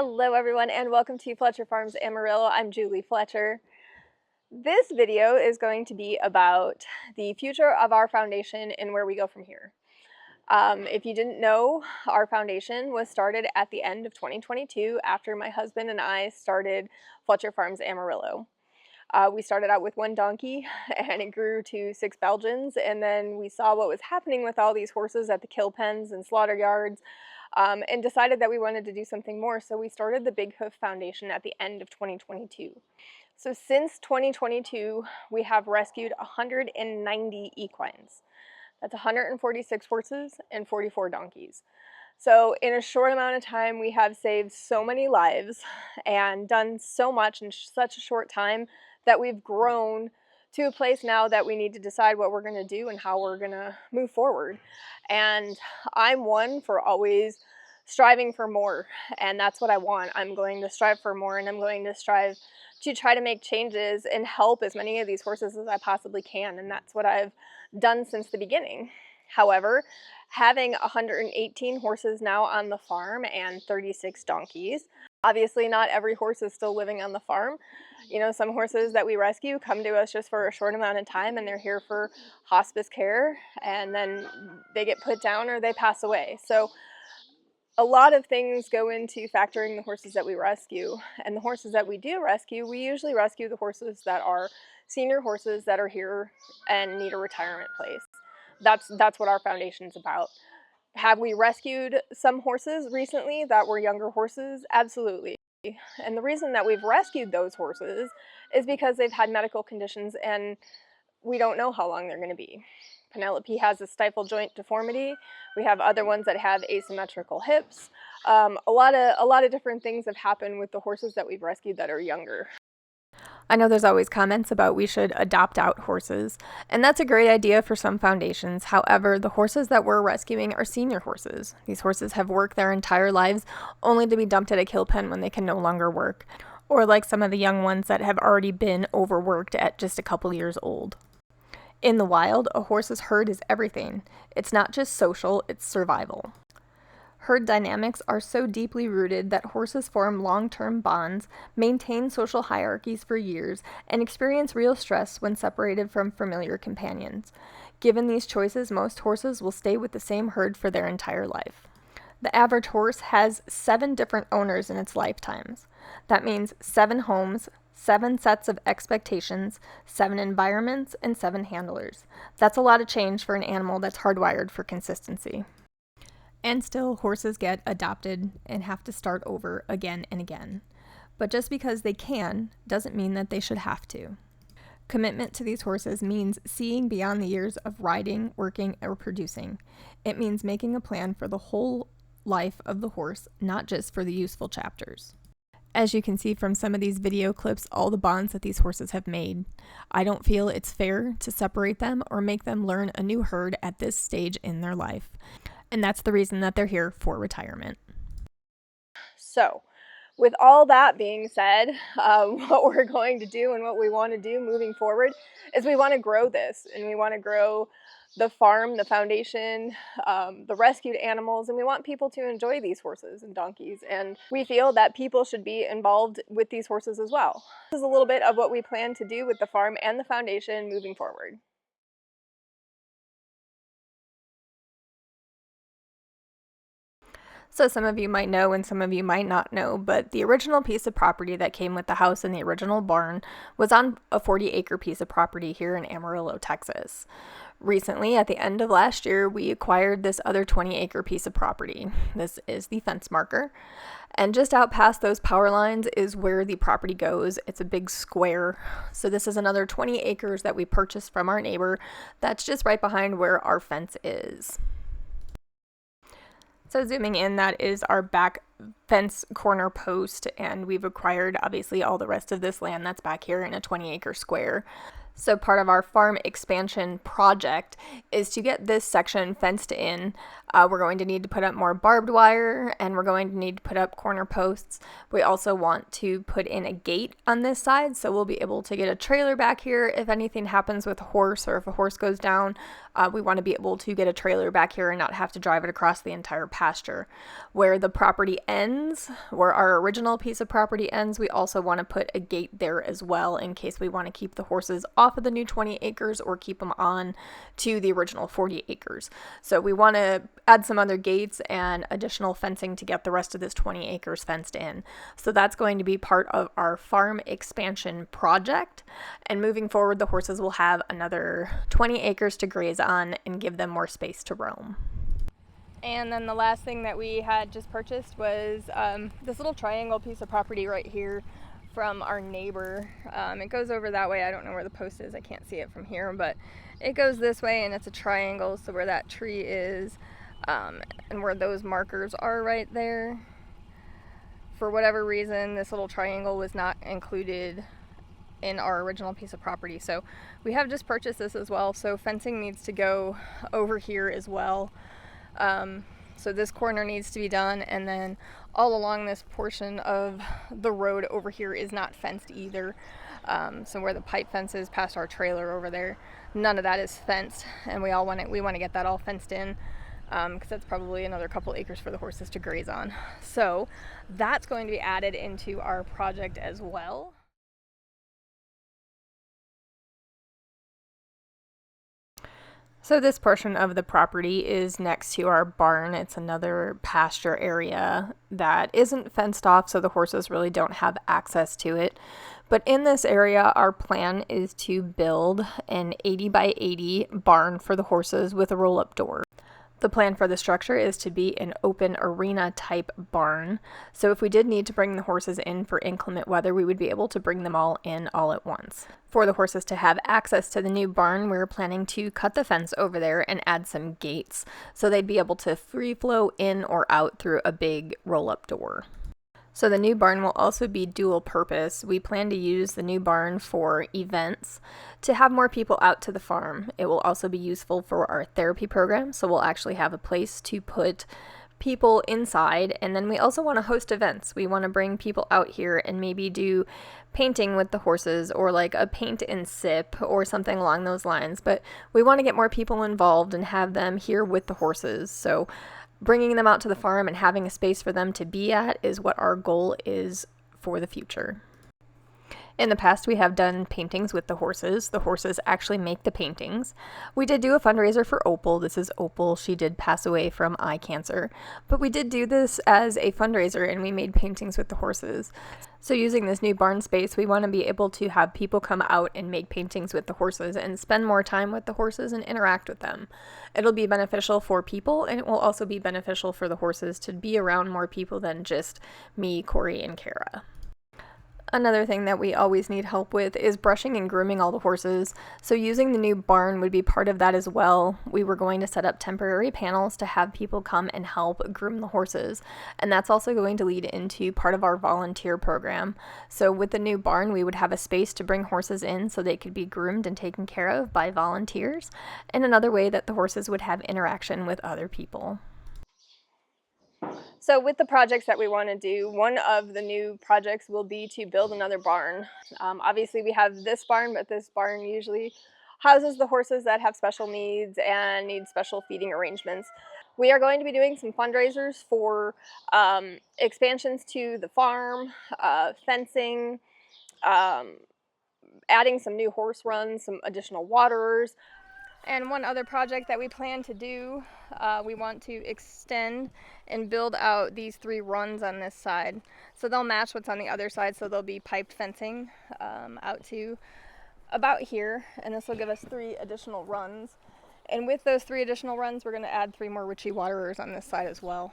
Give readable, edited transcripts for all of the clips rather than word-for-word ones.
Hello everyone and welcome to Fletcher Farms Amarillo. I'm Julie Fletcher. This video is going to be about the future of our foundation and where we go from here. If you didn't know, our foundation was started at the end of 2022 after my husband and I started Fletcher Farms Amarillo. We started out with one donkey and it grew to 6 Belgians, and then we saw what was happening with all these horses at the kill pens and slaughter yards. And decided that we wanted to do something more, so we started the Big Hoof Foundation at the end of 2022. So since 2022, we have rescued 190 equines. That's 146 horses and 44 donkeys. So in a short amount of time, we have saved so many lives and done so much in such a short time that we've grown to a place now that we need to decide what we're going to do and how we're going to move forward. And I'm one for always striving for more, and that's what I want. I'm going to strive for more, and I'm going to strive to try to make changes and help as many of these horses as I possibly can, and that's what I've done since the beginning. However, having 118 horses now on the farm and 36 donkeys, obviously not every horse is still living on the farm. You know, some horses that we rescue come to us just for a short amount of time and they're here for hospice care, and then they get put down or they pass away. So a lot of things go into factoring the horses that we rescue, and the horses that we do rescue, we usually rescue the horses that are senior horses that are here and need a retirement place. That's what our foundation's about. Have we rescued some horses recently that were younger horses? Absolutely. And the reason that we've rescued those horses is because they've had medical conditions and we don't know how long they're going to be. Penelope has a stifle joint deformity. We have other ones that have asymmetrical hips. A lot of different things have happened with the horses that we've rescued that are younger. I know there's always comments about we should adopt out horses, and that's a great idea for some foundations. However, the horses that we're rescuing are senior horses. These horses have worked their entire lives only to be dumped at a kill pen when they can no longer work, or like some of the young ones that have already been overworked at just a couple years old. In the wild, a horse's herd is everything. It's not just social, it's survival. Herd dynamics are so deeply rooted that horses form long-term bonds, maintain social hierarchies for years, and experience real stress when separated from familiar companions. Given these choices, most horses will stay with the same herd for their entire life. The average horse has 7 different owners in its lifetimes. That means 7 homes, 7 sets of expectations, 7 environments, and 7 handlers. That's a lot of change for an animal that's hardwired for consistency. And still, horses get adopted and have to start over again and again. But just because they can, doesn't mean that they should have to. Commitment to these horses means seeing beyond the years of riding, working, or producing. It means making a plan for the whole life of the horse, not just for the useful chapters. As you can see from some of these video clips, all the bonds that these horses have made. I don't feel it's fair to separate them or make them learn a new herd at this stage in their life. And that's the reason that they're here for retirement. So, with all that being said, what we're going to do and what we want to do moving forward is we want to grow this, and we want to grow the farm, the foundation, the rescued animals, and we want people to enjoy these horses and donkeys, and we feel that people should be involved with these horses as well. This is a little bit of what we plan to do with the farm and the foundation moving forward. So some of you might know and some of you might not know, but the original piece of property that came with the house and the original barn was on a 40-acre piece of property here in Amarillo, Texas. Recently, at the end of last year, we acquired this other 20-acre piece of property. This is the fence marker. And just out past those power lines is where the property goes. It's a big square. So this is another 20 acres that we purchased from our neighbor. That's just right behind where our fence is. So zooming in, that is our back fence corner post, and we've acquired obviously all the rest of this land that's back here in a 20-acre square. So part of our farm expansion project is to get this section fenced in. We're going to need to put up more barbed wire, and we're going to need to put up corner posts. We also want to put in a gate on this side, so we'll be able to get a trailer back here if anything happens with a horse, or if a horse goes down. We want to be able to get a trailer back here and not have to drive it across the entire pasture. Where the property ends, where our original piece of property ends, we also want to put a gate there as well, in case we want to keep the horses off of the new 20 acres or keep them on to the original 40 acres. So we want to add some other gates and additional fencing to get the rest of this 20 acres fenced in. So that's going to be part of our farm expansion project. And moving forward, the horses will have another 20 acres to graze on and give them more space to roam. And then the last thing that we had just purchased was this little triangle piece of property right here from our neighbor. It goes over that way. I don't know where the post is. I can't see it from here, but it goes this way, and it's a triangle. So where that tree is and where those markers are right there, for whatever reason, this little triangle was not included in our original piece of property. So we have just purchased this as well. So fencing needs to go over here as well. So this corner needs to be done, and then all along this portion of the road over here is not fenced either. So where the pipe fence is past our trailer over there, none of that is fenced, and we want to get that all fenced in, because that's probably another couple acres for the horses to graze on. So that's going to be added into our project as well. So this portion of the property is next to our barn. It's another pasture area that isn't fenced off, so the horses really don't have access to it. But in this area, our plan is to build an 80 by 80 barn for the horses with a roll-up door. The plan for the structure is to be an open arena type barn. So if we did need to bring the horses in for inclement weather, we would be able to bring them all in all at once. For the horses to have access to the new barn, we're planning to cut the fence over there and add some gates so they'd be able to free flow in or out through a big roll-up door. So the new barn will also be dual purpose. We plan to use the new barn for events to have more people out to the farm. It will also be useful for our therapy program, so we'll actually have a place to put people inside. And then we also want to host events. We want to bring people out here and maybe do painting with the horses, or like a paint and sip or something along those lines. But we want to get more people involved and have them here with the horses. So bringing them out to the farm and having a space for them to be at is what our goal is for the future. In the past, we have done paintings with the horses. The horses actually make the paintings. We did do a fundraiser for Opal. This is Opal. She did pass away from eye cancer. But we did do this as a fundraiser, and we made paintings with the horses. So using this new barn space, we want to be able to have people come out and make paintings with the horses and spend more time with the horses and interact with them. It'll be beneficial for people, and it will also be beneficial for the horses to be around more people than just me, Corey, and Kara. Another thing that we always need help with is brushing and grooming all the horses, so using the new barn would be part of that as well. We were going to set up temporary panels to have people come and help groom the horses, and that's also going to lead into part of our volunteer program. So with the new barn, we would have a space to bring horses in so they could be groomed and taken care of by volunteers, and another way that the horses would have interaction with other people. So with the projects that we want to do, one of the new projects will be to build another barn. Obviously we have this barn, but this barn usually houses the horses that have special needs and need special feeding arrangements. We are going to be doing some fundraisers for expansions to the farm, fencing, adding some new horse runs, some additional waterers. And one other project that we plan to do, we want to extend and build out these 3 runs on this side. So they'll match what's on the other side, so there'll be piped fencing out to about here, and this will give us 3 additional runs. And with those 3 additional runs, we're going to add 3 more witchy waterers on this side as well.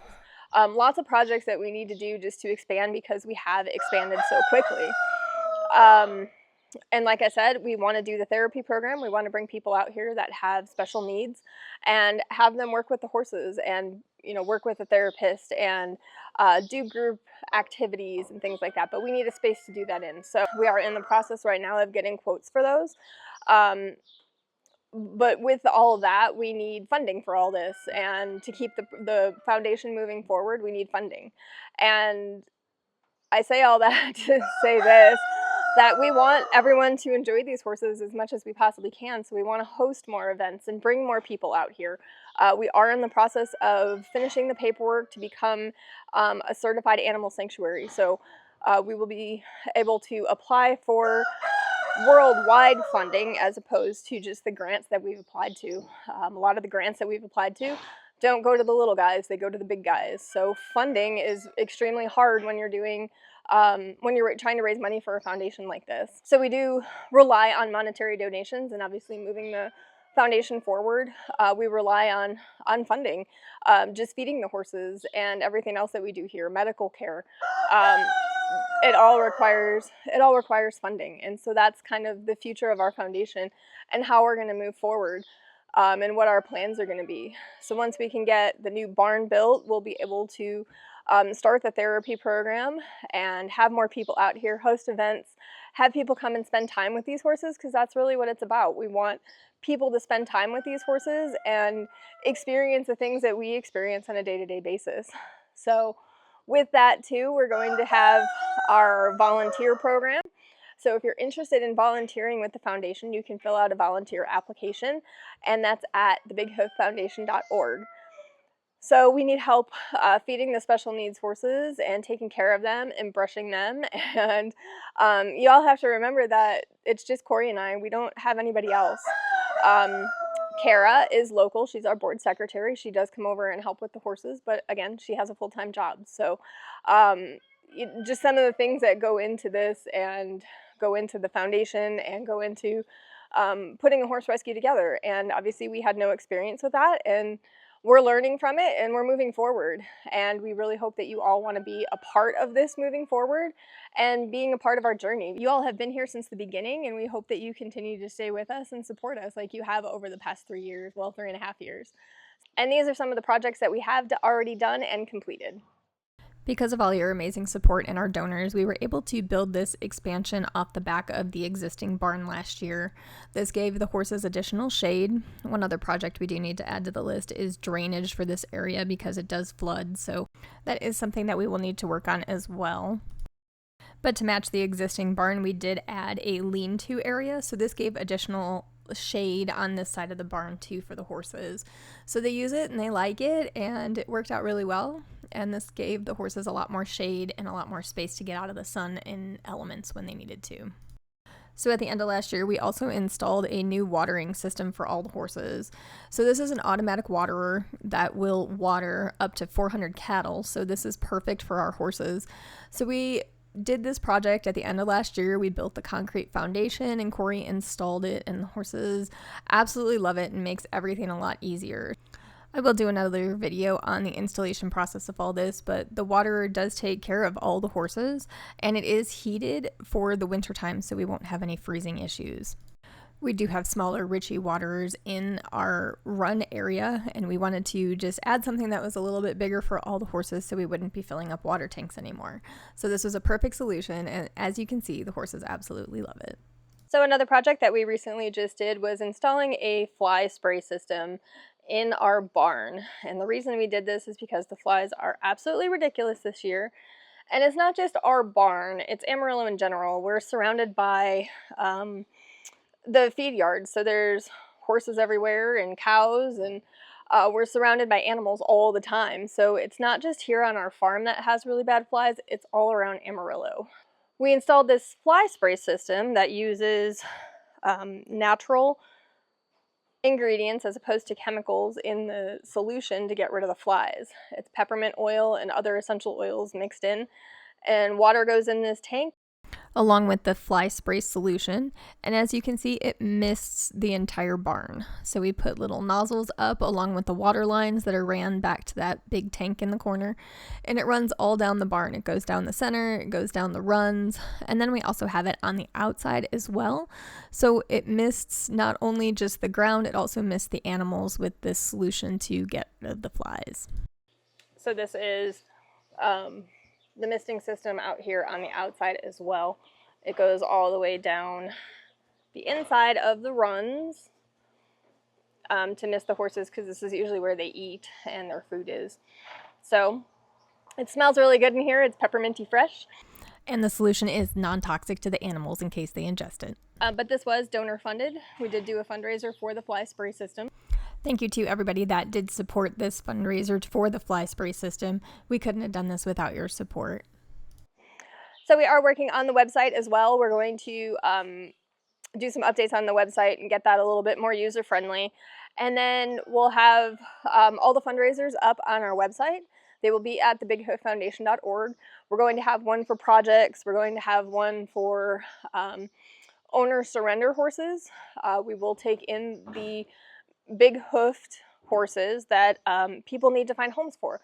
Lots of projects that we need to do just to expand because we have expanded so quickly. And like I said, we want to do the therapy program. We want to bring people out here that have special needs and have them work with the horses and, work with a therapist and do group activities and things like that. But we need a space to do that in. So we are in the process right now of getting quotes for those. But with all of that, we need funding for all this, and to keep the foundation moving forward, we need funding. And I say all that to say this, that we want everyone to enjoy these horses as much as we possibly can, so we want to host more events and bring more people out here. We are in the process of finishing the paperwork to become a certified animal sanctuary, so we will be able to apply for worldwide funding as opposed to just the grants that we've applied to. A lot of the grants that we've applied to don't go to the little guys, they go to the big guys. So funding is extremely hard when you're doing when you're trying to raise money for a foundation like this. So we do rely on monetary donations, and obviously moving the foundation forward, we rely on funding, just feeding the horses and everything else that we do here, medical care. It all requires funding, and so that's kind of the future of our foundation and how we're going to move forward, and what our plans are going to be. So once we can get the new barn built, we'll be able to start the therapy program and have more people out here, host events, have people come and spend time with these horses, because that's really what it's about. We want people to spend time with these horses and experience the things that we experience on a day-to-day basis. So with that too, we're going to have our volunteer program. So if you're interested in volunteering with the foundation, you can fill out a volunteer application, and that's at thebighooffoundation.org. So we need help feeding the special needs horses and taking care of them and brushing them. And you all have to remember that it's just Corey and I. We don't have anybody else. Kara is local. She's our board secretary. She does come over and help with the horses, but again, she has a full-time job. So just some of the things that go into this and go into the foundation and go into putting a horse rescue together. And obviously we had no experience with that, and we're learning from it and we're moving forward. And we really hope that you all want to be a part of this moving forward and being a part of our journey. You all have been here since the beginning, and we hope that you continue to stay with us and support us like you have over the past 3 years, well, 3.5 years. And these are some of the projects that we have already done and completed. Because of all your amazing support and our donors, we were able to build this expansion off the back of the existing barn last year. This gave the horses additional shade. One other project we do need to add to the list is drainage for this area because it does flood, so that is something that we will need to work on as well. But to match the existing barn, we did add a lean-to area, so this gave additional shade on this side of the barn too for the horses. So they use it and they like it, and it worked out really well. And this gave the horses a lot more shade and a lot more space to get out of the sun and elements when they needed to. So at the end of last year, we also installed a new watering system for all the horses. So this is an automatic waterer that will water up to 400 cattle. So this is perfect for our horses. So we did this project at the end of last year. We built the concrete foundation and Corey installed it, and the horses absolutely love it and makes everything a lot easier. I will do another video on the installation process of all this, but the waterer does take care of all the horses, and it is heated for the winter time, so we won't have any freezing issues. We do have smaller Ritchie waterers in our run area, and we wanted to just add something that was a little bit bigger for all the horses so we wouldn't be filling up water tanks anymore. So this was a perfect solution, and as you can see, the horses absolutely love it. So another project that we recently just did was installing a fly spray system in our barn. And the reason we did this is because the flies are absolutely ridiculous this year. And it's not just our barn, it's Amarillo in general. We're surrounded by the feed yards, so there's horses everywhere and cows, and we're surrounded by animals all the time. So it's not just here on our farm that has really bad flies, it's all around Amarillo. We installed this fly spray system that uses natural ingredients as opposed to chemicals in the solution to get rid of the flies. It's peppermint oil and other essential oils mixed in, and water goes in this tank along with the fly spray solution, and as you can see, it mists the entire barn. So we put little nozzles up along with the water lines that are ran back to that big tank in the corner, and it runs all down the barn. It goes down the center, it goes down the runs, and then we also have it on the outside as well. So it mists not only just the ground, it also mists the animals with this solution to get rid of the flies. So this is the misting system out here on the outside as well. It goes all the way down the inside of the runs to miss the horses because this is usually where they eat and their food is. So it smells really good in here. It's pepperminty fresh. And the solution is non-toxic to the animals in case they ingest it. But this was donor funded. We did do a fundraiser for the fly spray system. Thank you to everybody that did support this fundraiser for the fly spray system. We couldn't have done this without your support. So we are working on the website as well. We're going to do some updates on the website and get that a little bit more user friendly. And then we'll have all the fundraisers up on our website. They will be at thebighooffoundation.org. We're going to have one for projects. We're going to have one for owner surrender horses. We will take in the big hoofed horses that people need to find homes for.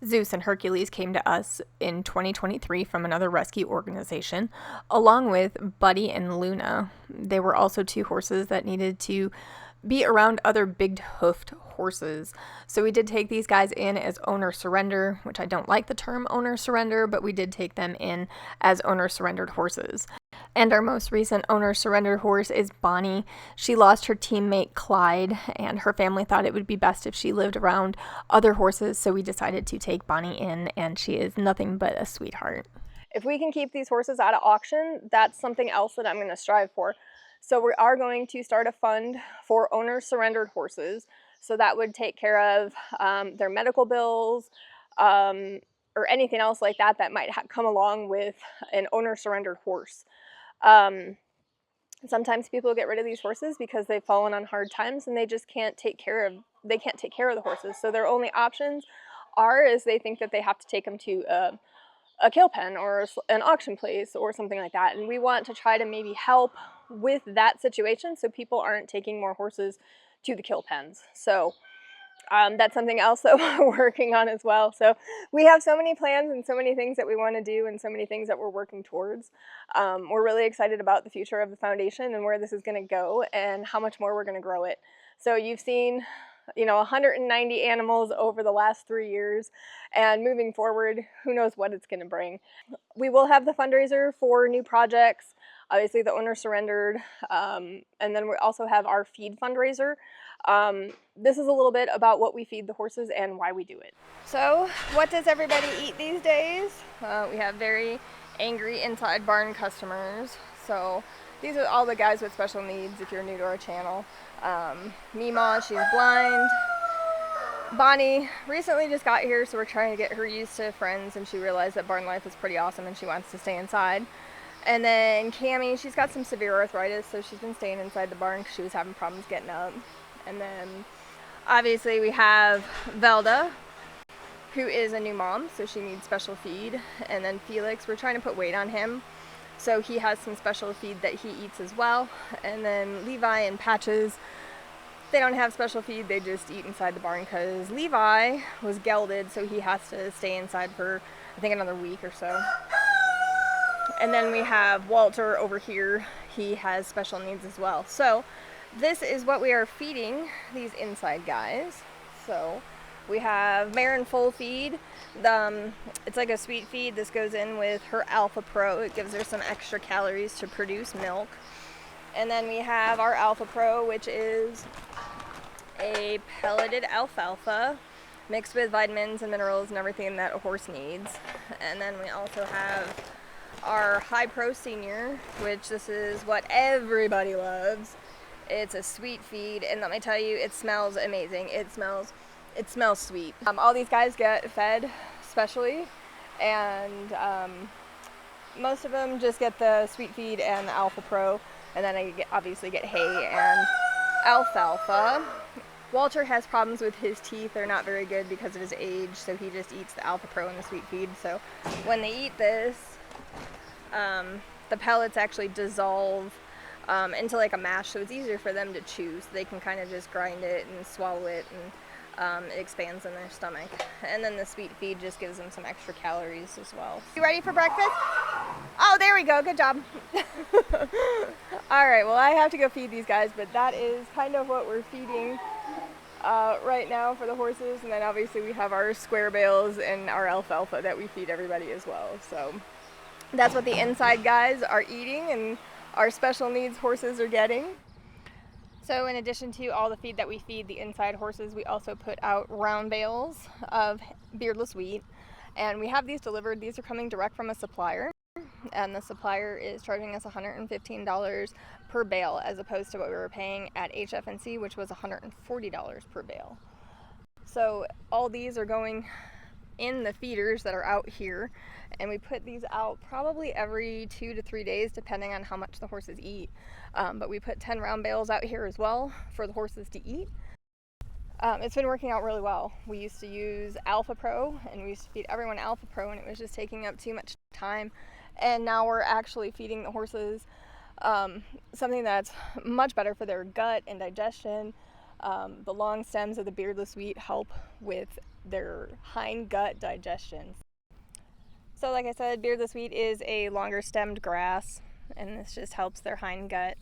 Zeus and Hercules came to us in 2023 from another rescue organization, along with Buddy and Luna. They were also two horses that needed to be around other big hoofed horses. So we did take these guys in as owner surrender, which I don't like the term owner surrender, but we did take them in as owner surrendered horses. And our most recent owner surrendered horse is Bonnie. She lost her teammate Clyde, and her family thought it would be best if she lived around other horses, so we decided to take Bonnie in, and she is nothing but a sweetheart. If we can keep these horses out of auction, that's something else that I'm going to strive for. So we are going to start a fund for owner surrendered horses. So that would take care of their medical bills or anything else like that that might come along with an owner surrendered horse. Sometimes people get rid of these horses because they've fallen on hard times and they just can't take care of the horses. So their only options is they think that they have to take them to a kill pen or an auction place or something like that. And we want to try to maybe help with that situation so people aren't taking more horses to the kill pens. So that's something else that we're working on as well. So we have so many plans and so many things that we want to do and so many things that we're working towards. We're really excited about the future of the foundation and where this is going to go and how much more we're going to grow it. So you've seen 190 animals over the last 3 years, and moving forward, who knows what it's going to bring. We will have the fundraiser for new projects, obviously the owner surrendered, and then we also have our feed fundraiser. This is a little bit about what we feed the horses and why we do it. So what does everybody eat these days? We have very angry inside barn customers. So these are all the guys with special needs if you're new to our channel. Mima, she's blind. Bonnie recently just got here, so we're trying to get her used to friends, and she realized that barn life is pretty awesome and she wants to stay inside. And then Cammie, she's got some severe arthritis, so she's been staying inside the barn because she was having problems getting up. And then obviously we have Velda, who is a new mom, so she needs special feed. And then Felix, we're trying to put weight on him, so he has some special feed that he eats as well. And then Levi and Patches, they don't have special feed, they just eat inside the barn because Levi was gelded, so he has to stay inside for I think another week or so. And then we have Walter over here, he has special needs as well. So this is what we are feeding these inside guys. So we have Marin Full Feed. It's like a sweet feed. This goes in with her Alpha Pro. It gives her some extra calories to produce milk. And then we have our Alpha Pro, which is a pelleted alfalfa mixed with vitamins and minerals and everything that a horse needs. And then we also have our High Pro Senior, which this is what everybody loves. It's a sweet feed, and let me tell you, it smells amazing. It smells sweet. All these guys get fed specially, and most of them just get the sweet feed and the Alpha Pro, and then I obviously get hay and alfalfa. Walter has problems with his teeth. They're not very good because of his age, so he just eats the Alpha Pro and the sweet feed. So when they eat this, the pellets actually dissolve into like a mash, so it's easier for them to chew, so they can kind of just grind it and swallow it, and it expands in their stomach. And then the sweet feed just gives them some extra calories as well. You ready for breakfast? Oh, there we go, good job. Alright, well I have to go feed these guys, but that is kind of what we're feeding right now for the horses. And then obviously we have our square bales and our alfalfa that we feed everybody as well. So that's what the inside guys are eating and our special needs horses are getting. So in addition to all the feed that we feed the inside horses, we also put out round bales of beardless wheat, and we have these delivered. These are coming direct from a supplier, and the supplier is charging us $115 per bale as opposed to what we were paying at HF&C, which was $140 per bale. So all these are going in the feeders that are out here, and we put these out probably every 2 to 3 days depending on how much the horses eat, but we put 10 round bales out here as well for the horses to eat. It's been working out really well. We used to use Alpha Pro, and we used to feed everyone Alpha Pro, and it was just taking up too much time, and now we're actually feeding the horses something that's much better for their gut and digestion. The long stems of the beardless wheat help with their hind gut digestion. So like I said, beardless wheat is a longer stemmed grass, and this just helps their hind gut.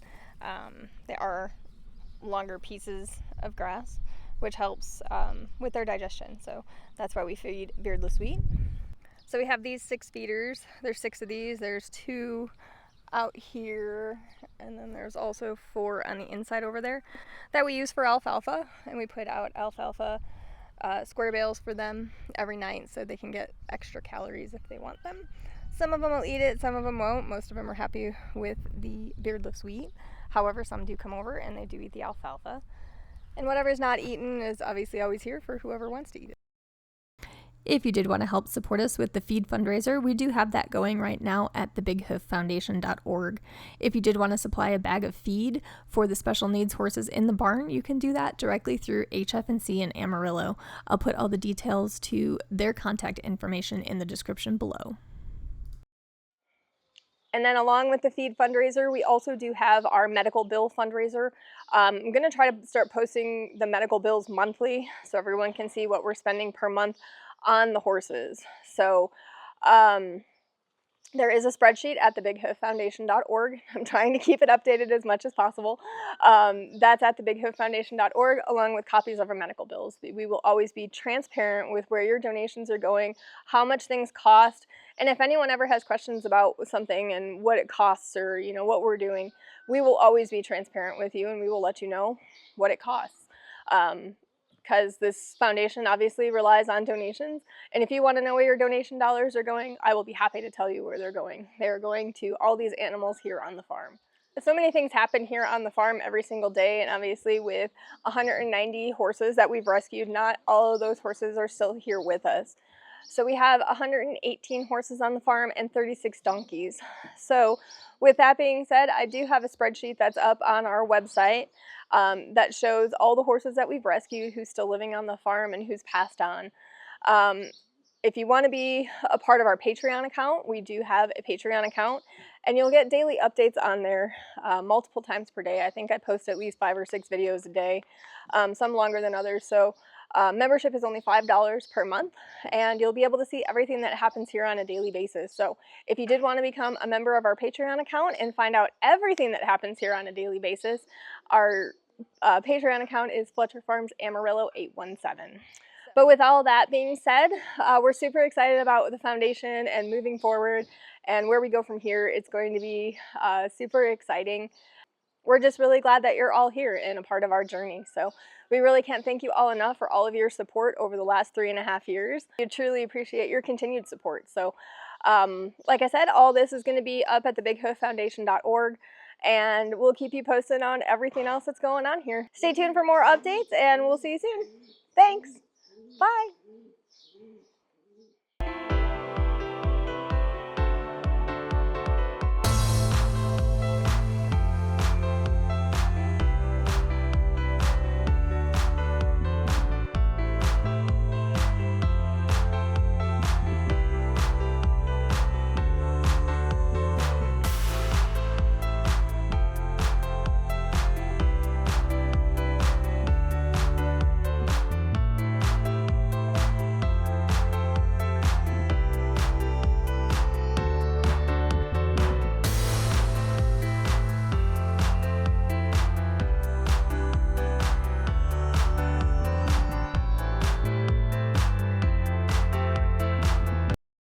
They are longer pieces of grass, which helps with their digestion. So that's why we feed beardless wheat. So we have these 6 feeders. There's 6 of these. There's 2 out here, and then there's also 4 on the inside over there that we use for alfalfa, and we put out alfalfa square bales for them every night so they can get extra calories if they want them. Some of them will eat it, some of them won't. Most of them are happy with the beardless wheat. However, some do come over and they do eat the alfalfa, and whatever's not eaten is obviously always here for whoever wants to eat it. If you did want to help support us with the feed fundraiser, we do have that going right now at thebighoof.org. If you did want to supply a bag of feed for the special needs horses in the barn, you can do that directly through HF&C in Amarillo. I'll put all the details to their contact information in the description below. And then along with the feed fundraiser, we also do have our medical bill fundraiser. I'm going to try to start posting the medical bills monthly so everyone can see what we're spending per month on the horses. So there is a spreadsheet at thebighoof.org. I'm trying to keep it updated as much as possible. That's at thebighoof.org, along with copies of our medical bills. We will always be transparent with where your donations are going, how much things cost, and if anyone ever has questions about something and what it costs or what we're doing, we will always be transparent with you, and we will let you know what it costs. Because this foundation obviously relies on donations. And if you want to know where your donation dollars are going, I will be happy to tell you where they're going. They're going to all these animals here on the farm. So many things happen here on the farm every single day, and obviously with 190 horses that we've rescued, not all of those horses are still here with us. So we have 118 horses on the farm and 36 donkeys. So with that being said, I do have a spreadsheet that's up on our website that shows all the horses that we've rescued, who's still living on the farm, and who's passed on. If you want to be a part of our Patreon account, we do have a Patreon account, and you'll get daily updates on there multiple times per day. I think I post at least 5 or 6 videos a day, some longer than others. So membership is only $5 per month, and you'll be able to see everything that happens here on a daily basis. So if you did want to become a member of our Patreon account and find out everything that happens here on a daily basis, our Patreon account is Fletcher Farms Amarillo 817. But with all that being said, we're super excited about the foundation and moving forward and where we go from here. It's going to be super exciting. We're just really glad that you're all here and a part of our journey. So we really can't thank you all enough for all of your support over the last 3.5 years. We truly appreciate your continued support. So like I said, all this is going to be up at thebighoof.org, and we'll keep you posted on everything else that's going on here. Stay tuned for more updates, and we'll see you soon. Thanks. Bye.